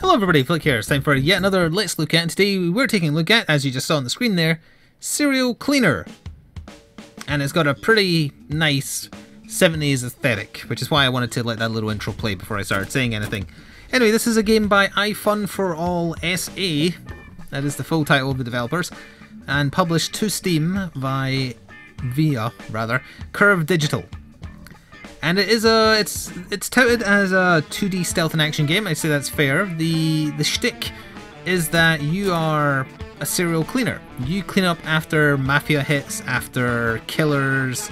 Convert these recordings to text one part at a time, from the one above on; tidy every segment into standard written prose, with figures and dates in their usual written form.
Hello everybody, Flick here. It's time for yet another Let's Look At, and today we're taking a look at, as you just saw on the screen there, Serial Cleaner. And it's got a pretty nice 70s aesthetic, which is why I wanted to let that little intro play before I started saying anything. Anyway, this is a game by iFun4All SA, that is the full title of the developers, and published to Steam via Curve Digital. And it is it's touted as a 2D stealth and action game. I'd say that's fair. The shtick is that you are a serial cleaner. You clean up after mafia hits, after killers,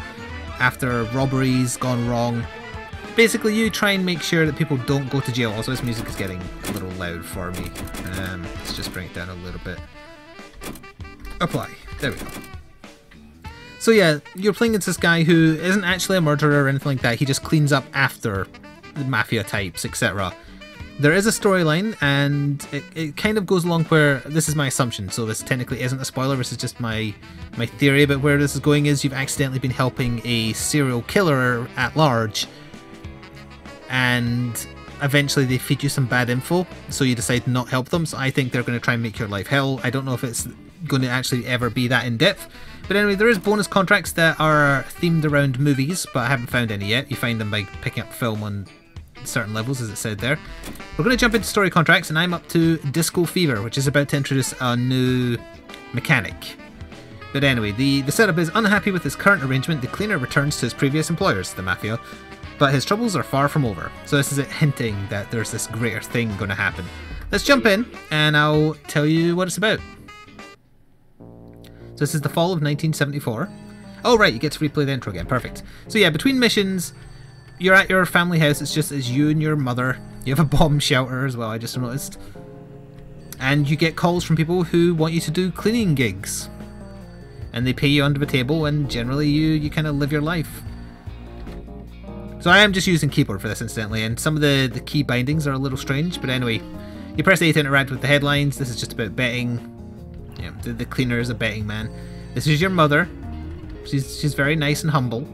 after robberies gone wrong. Basically, you try and make sure that people don't go to jail. Also, this music is getting a little loud for me. Let's just bring it down a little bit. Apply. There we go. So yeah, you're playing as this guy who isn't actually a murderer or anything like that. He just cleans up after the mafia types, etc. There is a storyline, and it kind of goes along where, this is my assumption, so this technically isn't a spoiler, this is just my theory about where this is going, is you've accidentally been helping a serial killer at large, and eventually they feed you some bad info, so you decide to not help them. So I think they're going to try and make your life hell. I don't know if it's going to actually ever be that in-depth. But anyway, there is bonus contracts that are themed around movies, but I haven't found any yet. You find them by picking up film on certain levels, as it said there. We're going to jump into story contracts, and I'm up to Disco Fever, which is about to introduce a new mechanic. But anyway, the setup is: unhappy with his current arrangement, the cleaner returns to his previous employers, the Mafia, but his troubles are far from over. So this is it hinting that there's this greater thing going to happen. Let's jump in, and I'll tell you what it's about. So this is the fall of 1974. Oh right, you get to replay the intro again, perfect. So yeah, between missions, you're at your family house, it's just as you and your mother. You have a bomb shelter as well, I just noticed. And you get calls from people who want you to do cleaning gigs. And they pay you under the table, and generally you kind of live your life. So I am just using keyboard for this, incidentally, and some of the key bindings are a little strange, but anyway. You press A to interact with the headlines. This is just about betting. Yeah, the cleaner is a betting man. This is your mother. She's very nice and humble.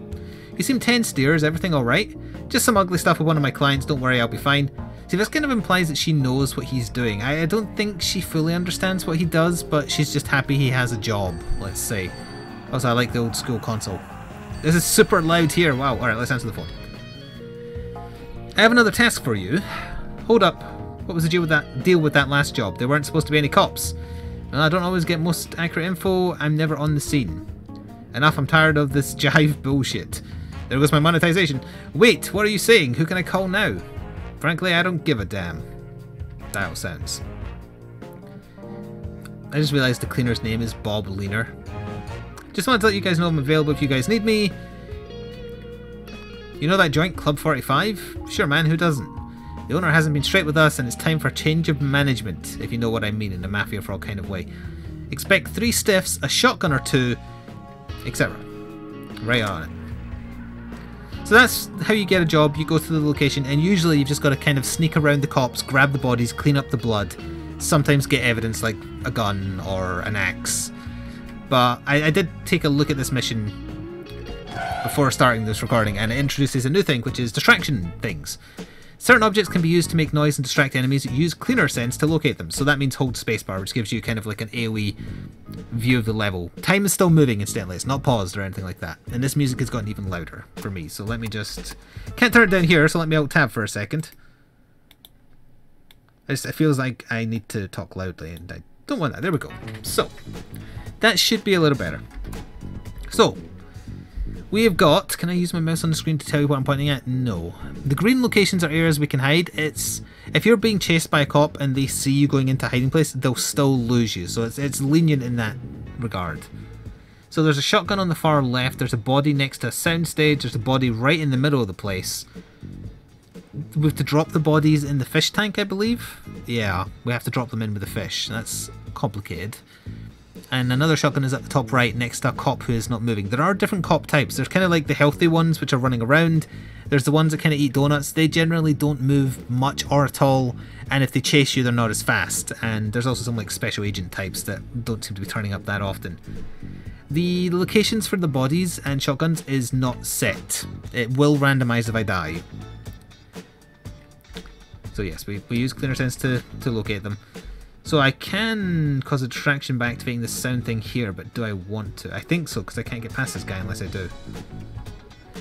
You seem tense, dear. Is everything alright? Just some ugly stuff with one of my clients. Don't worry, I'll be fine. See, this kind of implies that she knows what he's doing. I don't think she fully understands what he does, but she's just happy he has a job, let's say. Also, I like the old school console. This is super loud here. Wow. Alright, let's answer the phone. I have another task for you. Hold up. What was the deal with that last job? There weren't supposed to be any cops. Well, I don't always get most accurate info. I'm never on the scene. Enough, I'm tired of this jive bullshit. There goes my monetization. Wait, what are you saying? Who can I call now? Frankly, I don't give a damn. Dial sounds. I just realised the cleaner's name is Bob Leaner. Just wanted to let you guys know I'm available if you guys need me. You know that joint, Club 45? Sure man, who doesn't? The owner hasn't been straight with us, and it's time for a change of management, if you know what I mean, in the Mafia for all kind of way. Expect 3 stiffs, a shotgun or 2, etc. Right on it. So that's how you get a job. You go to the location, and usually you've just got to kind of sneak around the cops, grab the bodies, clean up the blood, sometimes get evidence like a gun or an axe. But I did take a look at this mission before starting this recording, and it introduces a new thing, which is distraction things. Certain objects can be used to make noise and distract enemies. Use cleaner sense to locate them. So that means hold spacebar, which gives you kind of like an AoE view of the level. Time is still moving, incidentally. It's not paused or anything like that. And this music has gotten even louder for me. So let me just... Can't turn it down here, so let me alt-tab for a second. It feels like I need to talk loudly, and I don't want that. There we go. So, that should be a little better. So... we have got... Can I use my mouse on the screen to tell you what I'm pointing at? No. The green locations are areas we can hide. It's... if you're being chased by a cop and they see you going into a hiding place, they'll still lose you. So it's lenient in that regard. So there's a shotgun on the far left. There's a body next to a soundstage. There's a body right in the middle of the place. We have to drop the bodies in the fish tank, I believe? Yeah, we have to drop them in with the fish. That's complicated. And another shotgun is at the top right next to a cop who is not moving. There are different cop types. There's kind of like the healthy ones which are running around. There's the ones that kind of eat donuts. They generally don't move much or at all, and if they chase you they're not as fast. And there's also some like special agent types that don't seem to be turning up that often. The locations for the bodies and shotguns is not set. It will randomize if I die. So yes, we use Cleaner Sense to locate them. So I can cause a distraction by activating this sound thing here, but do I want to? I think so, because I can't get past this guy unless I do.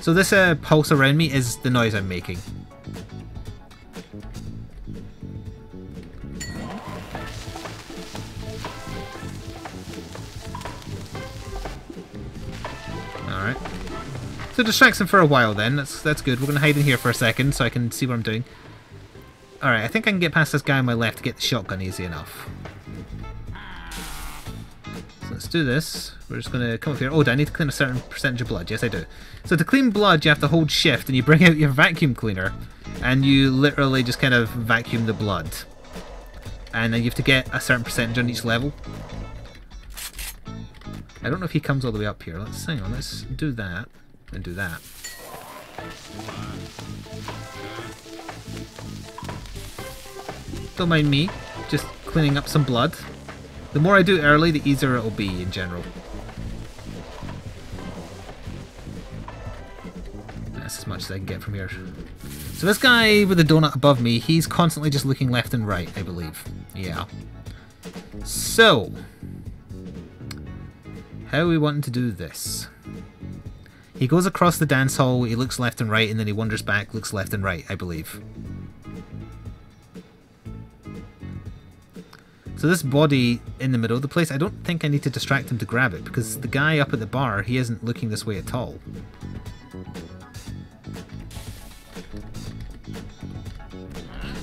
So this pulse around me is the noise I'm making. Alright. So it distracts him for a while then, that's good. We're going to hide in here for a second so I can see what I'm doing. Alright, I think I can get past this guy on my left to get the shotgun easy enough. So let's do this. We're just going to come up here. Oh, do I need to clean a certain percentage of blood? Yes, I do. So to clean blood, you have to hold shift and you bring out your vacuum cleaner and you literally just kind of vacuum the blood. And then you have to get a certain percentage on each level. I don't know if he comes all the way up here. Hang on, let's do that and do that. Don't mind me, just cleaning up some blood. The more I do early, the easier it'll be in general. That's as much as I can get from here. So this guy with the donut above me, he's constantly just looking left and right, I believe. Yeah. So, how are we wanting to do this? He goes across the dance hall, he looks left and right, and then he wanders back, looks left and right, I believe. So this body in the middle of the place, I don't think I need to distract him to grab it, because the guy up at the bar, he isn't looking this way at all.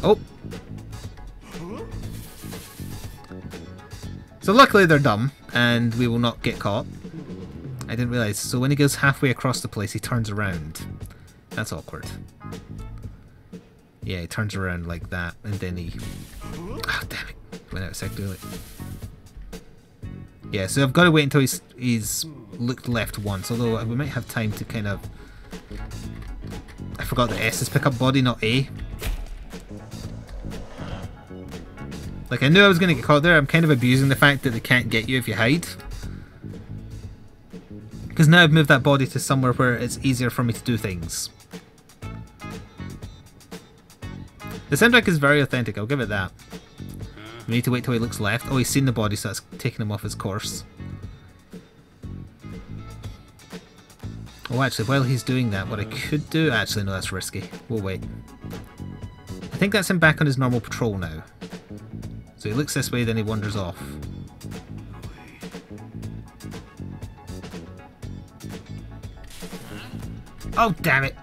Oh! So luckily they're dumb, and we will not get caught. I didn't realise. So when he goes halfway across the place, he turns around. That's awkward. Yeah, he turns around like that, and then he... Ah, oh, damn it. Went out a sec too late. Yeah, so I've got to wait until he's looked left once, although we might have time to kind of... I forgot that S is pick up body, not A. Like, I knew I was going to get caught there. I'm kind of abusing the fact that they can't get you if you hide. Because now I've moved that body to somewhere where it's easier for me to do things. The soundtrack is very authentic, I'll give it that. We need to wait till he looks left. Oh, he's seen the body, so that's taking him off his course. Oh, actually, while he's doing that, what I could do... Actually, no, that's risky. We'll wait. I think that's him back on his normal patrol now. So he looks this way, then he wanders off. Oh, damn it!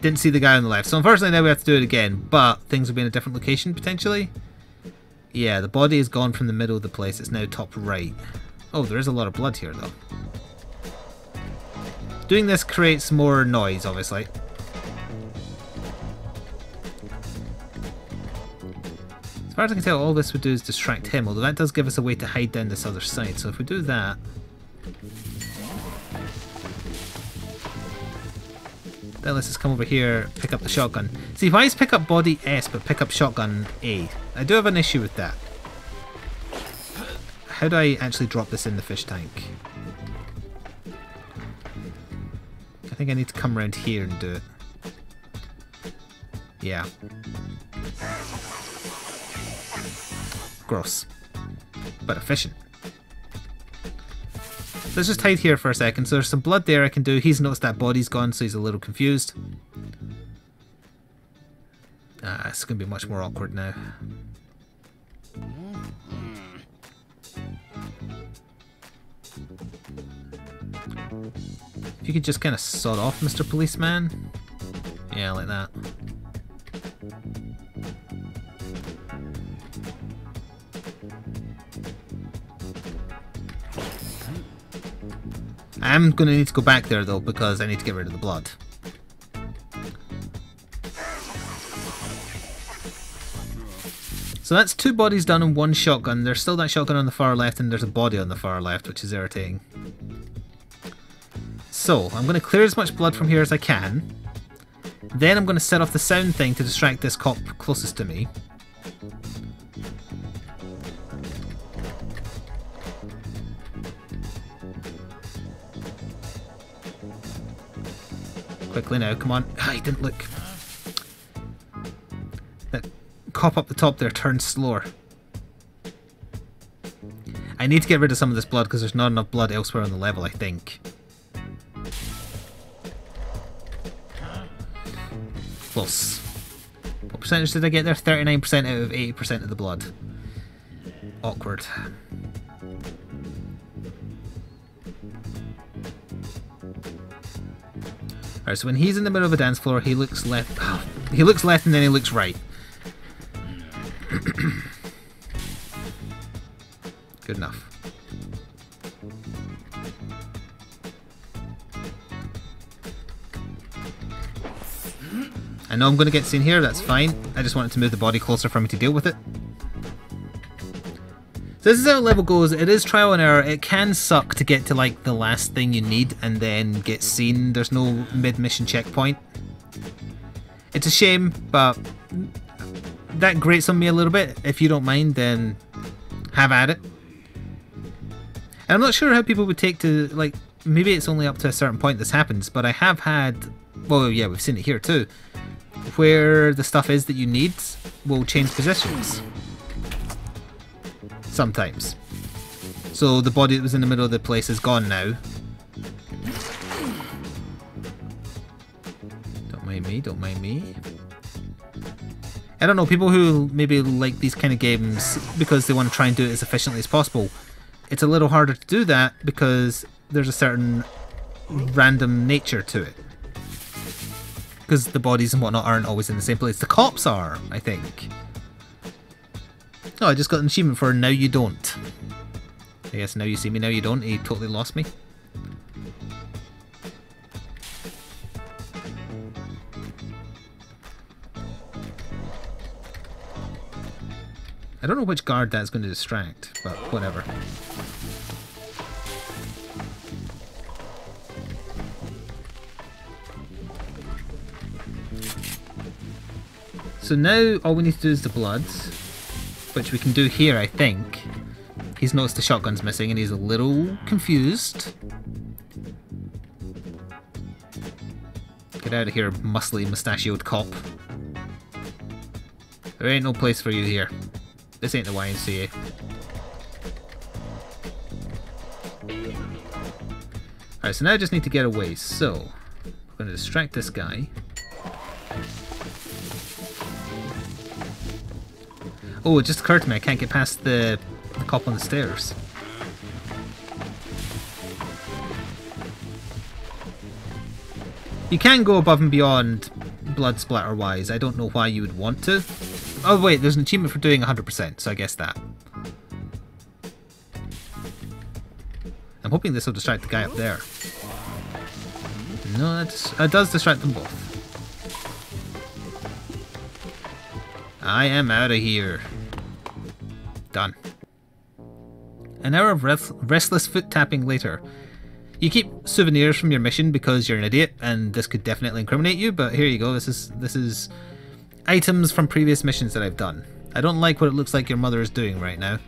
Didn't see the guy on the left. So unfortunately now we have to do it again, but things will be in a different location, potentially. Yeah, the body is gone from the middle of the place. It's now top right. Oh, there is a lot of blood here, though. Doing this creates more noise, obviously. As far as I can tell, all this would do is distract him, although that does give us a way to hide down this other side. So if we do that... Then let's just come over here, pick up the shotgun. See, if I just pick up body S but pick up shotgun A, I do have an issue with that. How do I actually drop this in the fish tank? I think I need to come around here and do it. Yeah. Gross. But efficient. Let's just hide here for a second. So there's some blood there I can do. He's noticed that body's gone, so he's a little confused. Ah, it's going to be much more awkward now. If you could just kind of sod off, Mr. Policeman. Yeah, like that. I'm going to need to go back there though, because I need to get rid of the blood. So that's two bodies done in one shotgun. There's still that shotgun on the far left and there's a body on the far left, which is irritating. So, I'm going to clear as much blood from here as I can. Then I'm going to set off the sound thing to distract this cop closest to me. Quickly now, come on. Ah, he didn't look. cop up the top there turns slower. I need to get rid of some of this blood because there's not enough blood elsewhere on the level, I think. Close. What percentage did I get there? 39% out of 80% of the blood. Awkward. Alright, so when he's in the middle of a dance floor, he looks left. He looks left and then he looks right. Good enough. I know I'm going to get seen here, that's fine. I just wanted to move the body closer for me to deal with it. So this is how the level goes. It is trial and error. It can suck to get to like the last thing you need and then get seen. There's no mid-mission checkpoint. It's a shame, but that grates on me a little bit. If you don't mind, then have at it. And I'm not sure how people would take to, like, maybe it's only up to a certain point this happens, but I have had, well yeah, we've seen it here too, where the stuff is that you need will change positions. Sometimes. So the body that was in the middle of the place is gone now. Don't mind me, don't mind me. I don't know, people who maybe like these kind of games because they want to try and do it as efficiently as possible, it's a little harder to do that because there's a certain random nature to it. Because the bodies and whatnot aren't always in the same place. The cops are, I think. Oh, I just got an achievement for Now You Don't. I guess now you see me, now you don't. He totally lost me. I don't know which guard that's going to distract, but whatever. So now all we need to do is the bloods, which we can do here, I think. He's noticed the shotgun's missing and he's a little confused. Get out of here, muscly, mustachioed cop. There ain't no place for you here. This ain't the YMCA. Alright, so now I just need to get away. So, we're going to distract this guy. Oh, it just occurred to me I can't get past the cop on the stairs. You can go above and beyond blood splatter wise. I don't know why you would want to. Oh wait, there's an achievement for doing 100%, so I guess that. I'm hoping this will distract the guy up there. No, it does distract them both. I am out of here. Done. An hour of restless foot tapping later. You keep souvenirs from your mission because you're an idiot, and this could definitely incriminate you, but here you go. This is items from previous missions that I've done. I don't like what it looks like your mother is doing right now.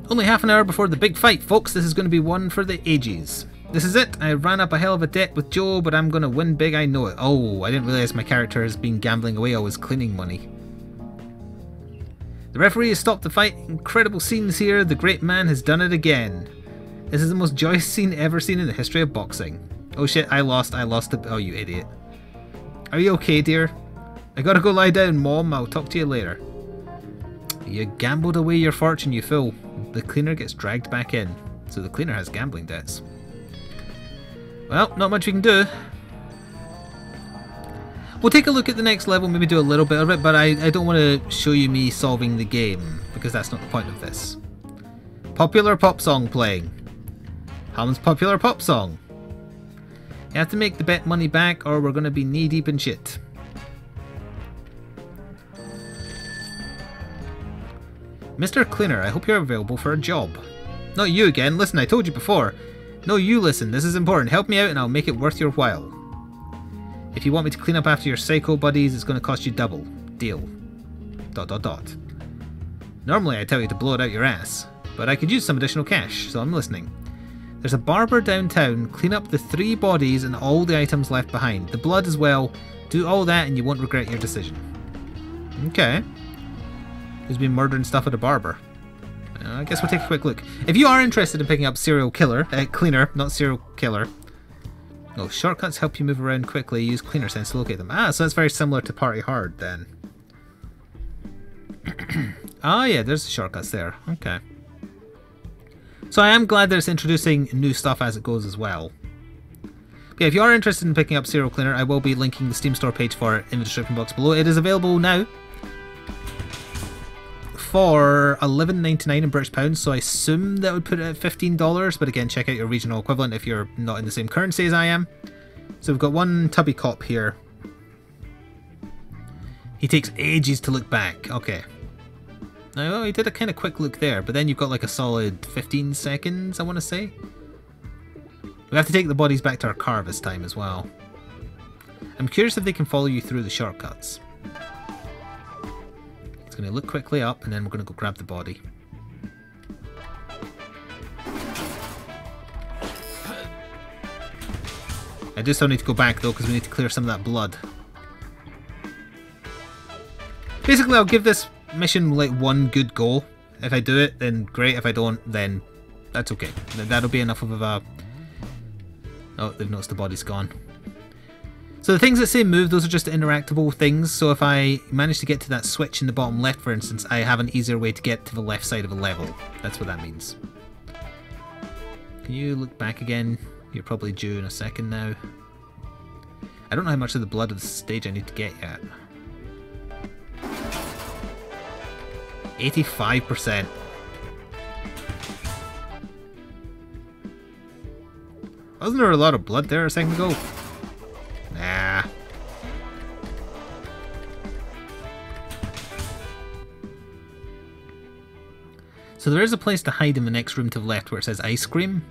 Only half an hour before the big fight, folks. This is going to be one for the ages. This is it. I ran up a hell of a debt with Joe, but I'm going to win big, I know it. Oh, I didn't realise my character has been gambling away all his cleaning money. The referee has stopped the fight. Incredible scenes here. The great man has done it again. This is the most joyous scene ever seen in the history of boxing. Oh shit, I lost the... Oh, you idiot. Are you okay, dear? I gotta go lie down, Mom. I'll talk to you later. You gambled away your fortune, you fool. The cleaner gets dragged back in. So the cleaner has gambling debts. Well, not much we can do. We'll take a look at the next level, maybe do a little bit of it, but I don't want to show you me solving the game, because that's not the point of this. Popular pop song playing. Ham's popular pop song. You have to make the bet money back or we're going to be knee deep in shit. Mr. Cleaner, I hope you're available for a job. Not you again, listen, I told you before. No, you listen, this is important. Help me out and I'll make it worth your while. If you want me to clean up after your psycho buddies, it's going to cost you double. Deal. ... Normally I tell you to blow it out your ass, but I could use some additional cash, so I'm listening. There's a barber downtown. Clean up the 3 bodies and all the items left behind. The blood as well. Do all that and you won't regret your decision. Okay. Who's been murdering stuff at a barber? I guess we'll take a quick look. If you are interested in picking up serial killer, cleaner, not serial killer. Oh, shortcuts help you move around quickly. Use cleaner sense to locate them. Ah, so that's very similar to Party Hard then. Ah, yeah, there's the shortcuts there. Okay. So I am glad that it's introducing new stuff as it goes as well. But yeah, if you are interested in picking up Serial Cleaner, I will be linking the Steam store page for it in the description box below. It is available now for $11.99 in British pounds, so I assume that would put it at $15, but again, check out your regional equivalent if you're not in the same currency as I am. So we've got one tubby cop here. He takes ages to look back. Okay. Now, well, he did a kind of quick look there, but then you've got like a solid 15 seconds, I want to say. We have to take the bodies back to our car this time as well. I'm curious if they can follow you through the shortcuts. He's going to look quickly up, and then we're going to go grab the body. I do still need to go back though, because we need to clear some of that blood. Basically, I'll give this mission like one good go. If I do it, then great. If I don't, then that's okay. That'll be enough of a... Oh, they've noticed the body's gone. So the things that say move, those are just interactable things. So if I manage to get to that switch in the bottom left, for instance, I have an easier way to get to the left side of a level. That's what that means. Can you look back again? You're probably due in a second now. I don't know how much of the blood of the stage I need to get yet. 85%. Wasn't there a lot of blood there a second ago? Nah. So there is a place to hide in the next room to the left where it says ice cream.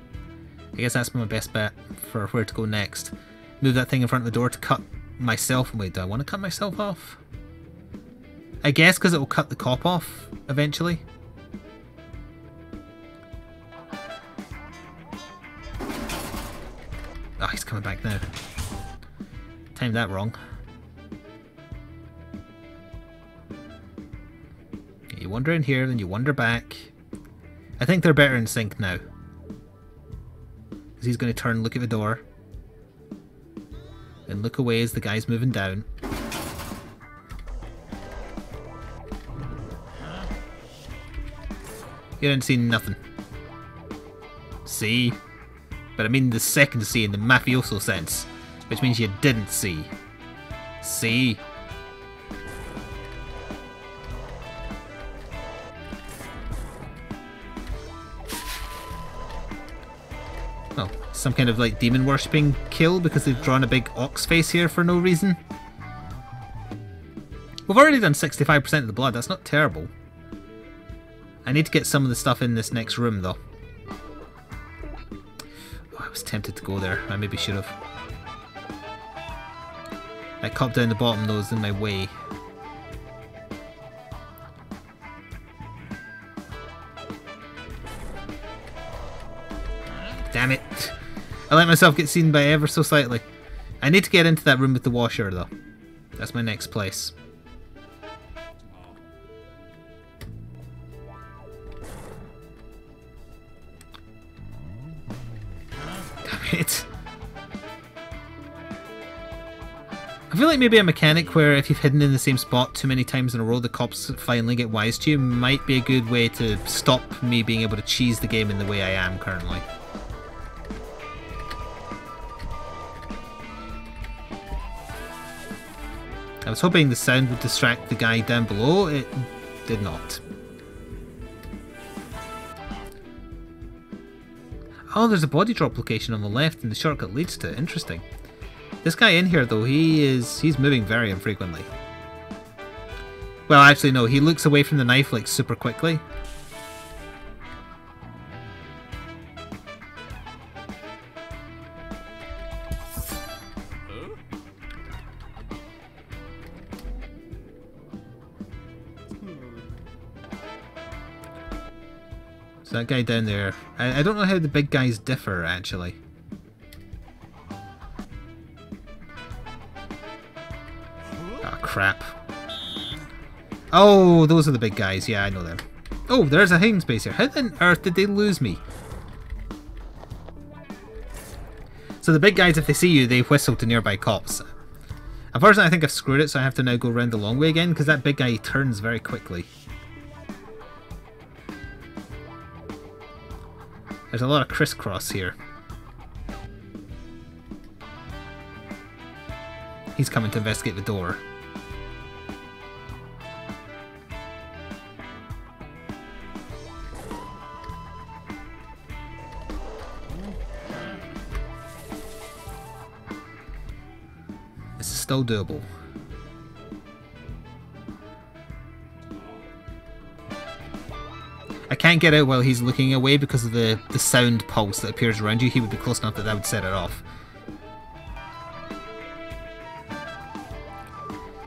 I guess that's my best bet for where to go next. Move that thing in front of the door to cut myself. Wait, do I want to cut myself off? I guess because it will cut the cop off eventually. Oh, he's coming back now. Timed that wrong. You wander in here, then you wander back. I think they're better in sync now. Because he's going to turn, look at the door. Then look away as the guy's moving down. You didn't see nothing. See? But I mean the second see in the mafioso sense, which means you didn't see. See? Oh, some kind of like demon worshipping kill because they've drawn a big ox face here for no reason. We've already done 65% of the blood, that's not terrible. I need to get some of the stuff in this next room though. Oh, I was tempted to go there. I maybe should have. That cop down the bottom though is in my way. Damn it. I let myself get seen by ever so slightly. I need to get into that room with the washer though. That's my next place. It. I feel like maybe a mechanic where if you've hidden in the same spot too many times in a row, the cops finally get wise to you might be a good way to stop me being able to cheese the game in the way I am currently. I was hoping the sound would distract the guy down below. It did not. Oh, there's a body drop location on the left and the shortcut leads to it. Interesting. This guy in here though, he's moving very infrequently. Well, actually no, he looks away from the knife like super quickly. So that guy down there, I don't know how the big guys differ actually. Ah, crap. Oh, those are the big guys. Yeah, I know them. Oh, there's a hiding space here. How on earth did they lose me? So the big guys, if they see you, they whistle to nearby cops. Unfortunately, I think I've screwed it, so I have to now go around the long way again, because that big guy turns very quickly. There's a lot of crisscross here. He's coming to investigate the door. This is still doable. I can't get out while he's looking away because of the sound pulse that appears around you. He would be close enough that that would set it off.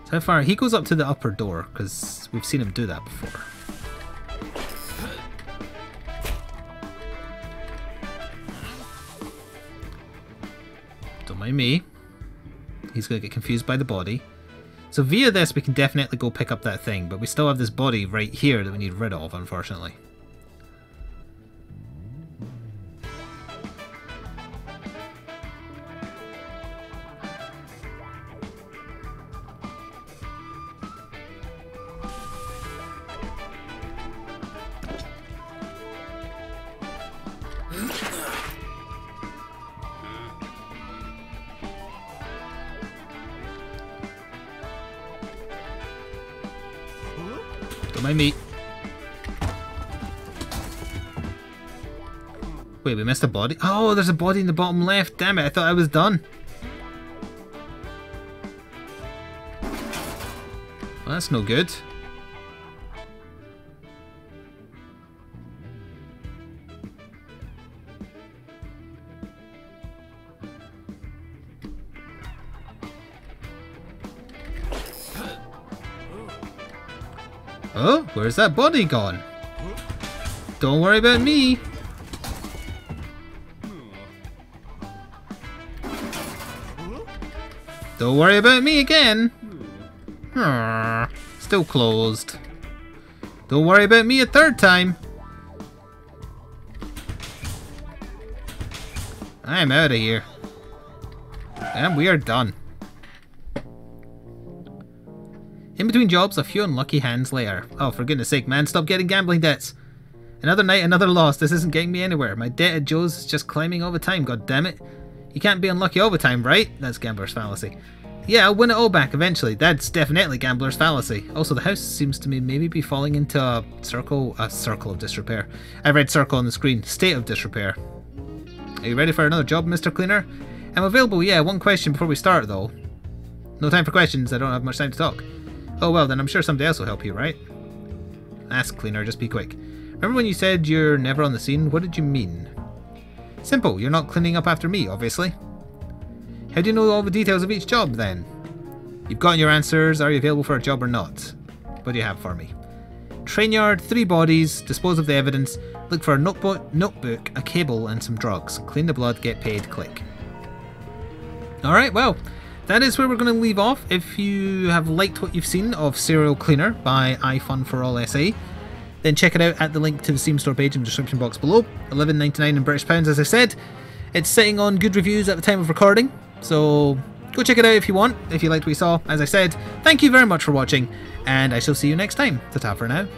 So how far? He goes up to the upper door because we've seen him do that before. Don't mind me. He's going to get confused by the body. So via this we can definitely go pick up that thing, but we still have this body right here that we need rid of, unfortunately. Don't mind me. Wait, we missed a body? Oh, there's a body in the bottom left. Damn it, I thought I was done. Well, that's no good. Oh, where's that body gone? Don't worry about me. Don't worry about me again. Still closed. Don't worry about me a third time. I'm out of here. And we are done. In between jobs, a few unlucky hands later. Oh, for goodness sake, man, stop getting gambling debts. Another night, another loss. This isn't getting me anywhere. My debt at Joe's is just climbing all the time, god damn it. You can't be unlucky all the time, right? That's gambler's fallacy. Yeah, I'll win it all back eventually. That's definitely gambler's fallacy. Also, the house seems to me maybe be falling into a circle of disrepair. I read circle on the screen. State of disrepair. Are you ready for another job, Mr. Cleaner? I'm available, yeah. One question before we start, though. No time for questions. I don't have much time to talk. Oh well, then I'm sure somebody else will help you, right? Ask Cleaner, just be quick. Remember when you said you're never on the scene? What did you mean? Simple, you're not cleaning up after me, obviously. How do you know all the details of each job, then? You've gotten your answers. Are you available for a job or not? What do you have for me? Train yard, 3 bodies, dispose of the evidence, look for a notebook, a cable, and some drugs. Clean the blood, get paid, click. Alright, well, that is where we're going to leave off. If you have liked what you've seen of Serial Cleaner by iFun4All SA, then check it out at the link to the Steam store page in the description box below. £11.99 in British pounds, as I said. It's sitting on good reviews at the time of recording, so go check it out if you want, if you liked what you saw. As I said, thank you very much for watching, and I shall see you next time. Ta-ta for now.